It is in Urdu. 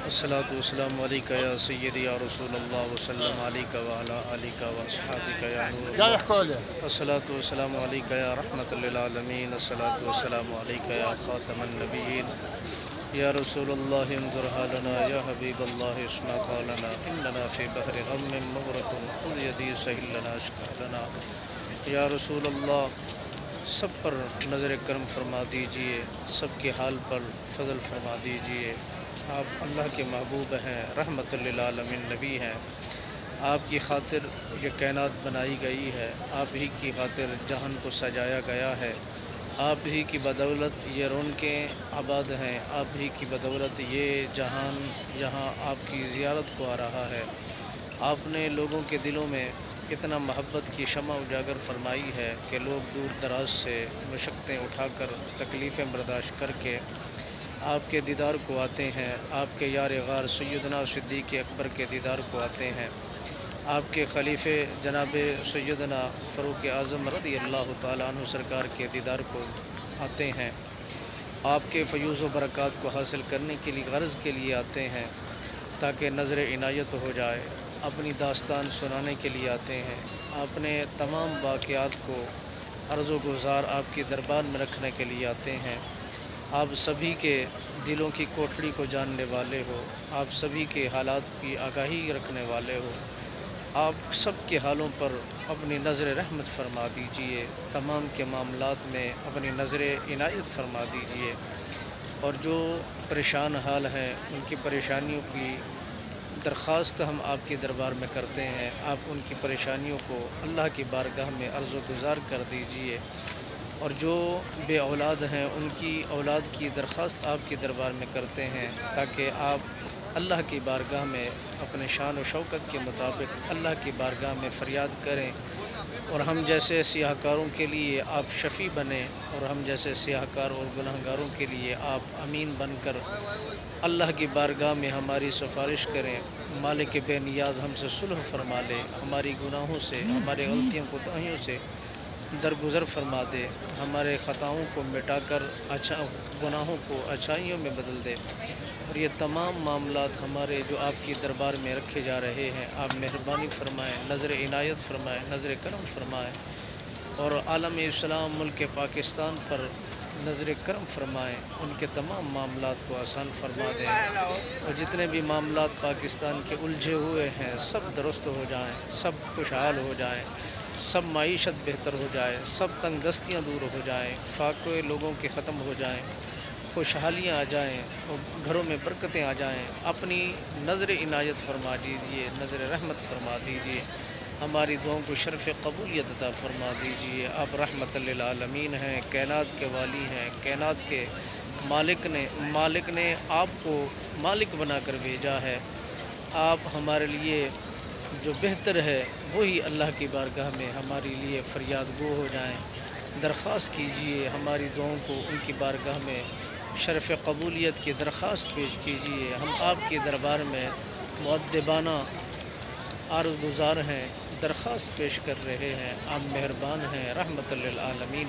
الصلاۃ والسلام علیکہ یا سیدی یا رسول اللہ وسلم علیکہ وعلی آلکہ واصحابکہ یا نور اللہ. الصلاۃ والسلام علیکہ یا رحمۃ للعالمین. الصلاۃ والسلام علیکہ یا خاتم النبیین یا رسول اللہ انظر حالنا یا حبیب اللہ اسمع قالنا اننا فی بحر غم مغرق خذ یدی سہل لنا اشکا لنا. یا رسول اللہ سب پر نظر کرم فرما دیجئے، سب کے حال پر فضل فرما دیجئے. آپ اللہ کے محبوب ہیں، رحمت للعالمین نبی ہیں. آپ کی خاطر یہ کائنات بنائی گئی ہے، آپ ہی کی خاطر جہان کو سجایا گیا ہے، آپ ہی کی بدولت یہ رونقیں آباد ہیں، آپ ہی کی بدولت یہ جہان یہاں آپ کی زیارت کو آ رہا ہے. آپ نے لوگوں کے دلوں میں اتنا محبت کی شمع اجاگر فرمائی ہے کہ لوگ دور دراز سے مشقتیں اٹھا کر تکلیفیں برداشت کر کے آپ کے دیدار کو آتے ہیں. آپ کے یار غار سیدنا صدیق اکبر کے دیدار کو آتے ہیں. آپ کے خلیفے جناب سیدنا فاروق اعظم رضی اللہ تعالیٰ عنہ سرکار کے دیدار کو آتے ہیں. آپ کے فیوض و برکات کو حاصل کرنے کے لیے غرض کے لیے آتے ہیں تاکہ نظر عنایت ہو جائے. اپنی داستان سنانے کے لیے آتے ہیں. اپنے تمام واقعات کو عرض و گزار آپ کے دربار میں رکھنے کے لیے آتے ہیں. آپ سبھی کے دلوں کی کوٹڑی کو جاننے والے ہو، آپ سبھی کے حالات کی آگاہی رکھنے والے ہو. آپ سب کے حالوں پر اپنی نظر رحمت فرما دیجئے، تمام کے معاملات میں اپنی نظر عنایت فرما دیجئے. اور جو پریشان حال ہیں ان کی پریشانیوں کی درخواست ہم آپ کے دربار میں کرتے ہیں. آپ ان کی پریشانیوں کو اللہ کی بارگاہ میں عرض و گزار کر دیجئے. اور جو بے اولاد ہیں ان کی اولاد کی درخواست آپ کے دربار میں کرتے ہیں تاکہ آپ اللہ کی بارگاہ میں اپنے شان و شوکت کے مطابق اللہ کی بارگاہ میں فریاد کریں. اور ہم جیسے سیاہ کاروں کے لیے آپ شفیع بنیں، اور ہم جیسے سیاہ کار اور گناہ گاروں کے لیے آپ امین بن کر اللہ کی بارگاہ میں ہماری سفارش کریں. مالک بے نیاز ہم سے صلح فرما لے، ہماری گناہوں سے، ہماری غلطیوں کوتاہیوں سے درگزر فرما دے، ہمارے خطاؤں کو مٹا کر گناہوں کو اچھائیوں میں بدل دے. اور یہ تمام معاملات ہمارے جو آپ کی دربار میں رکھے جا رہے ہیں، آپ مہربانی فرمائیں، نظر عنایت فرمائیں، نظر کرم فرمائیں. اور عالم اسلام ملک پاکستان پر نظر کرم فرمائیں، ان کے تمام معاملات کو آسان فرما دیں. اور جتنے بھی معاملات پاکستان کے الجھے ہوئے ہیں سب درست ہو جائیں، سب خوشحال ہو جائیں، سب معیشت بہتر ہو جائے، سب تنگ دستیاں دور ہو جائیں، فاقے لوگوں کے ختم ہو جائیں، خوشحالیاں آ جائیں اور گھروں میں برکتیں آ جائیں. اپنی نظر عنایت فرما دیجئے، نظر رحمت فرما دیجئے، ہماری دعاؤں کو شرف قبولیت عطا فرما دیجئے. آپ رحمت للعالمین ہیں، کائنات کے والی ہیں، کائنات کے مالک نے آپ کو مالک بنا کر بھیجا ہے. آپ ہمارے لیے جو بہتر ہے وہی اللہ کی بارگاہ میں ہمارے لیے فریاد گو ہو جائیں. درخواست کیجئے ہماری دعاؤں کو ان کی بارگاہ میں شرف قبولیت کی درخواست پیش کیجئے. ہم آپ کے دربار میں مؤدبانہ عرض گزار ہیں، درخواست پیش کر رہے ہیں. آپ مہربان ہیں، رحمت للعالمین.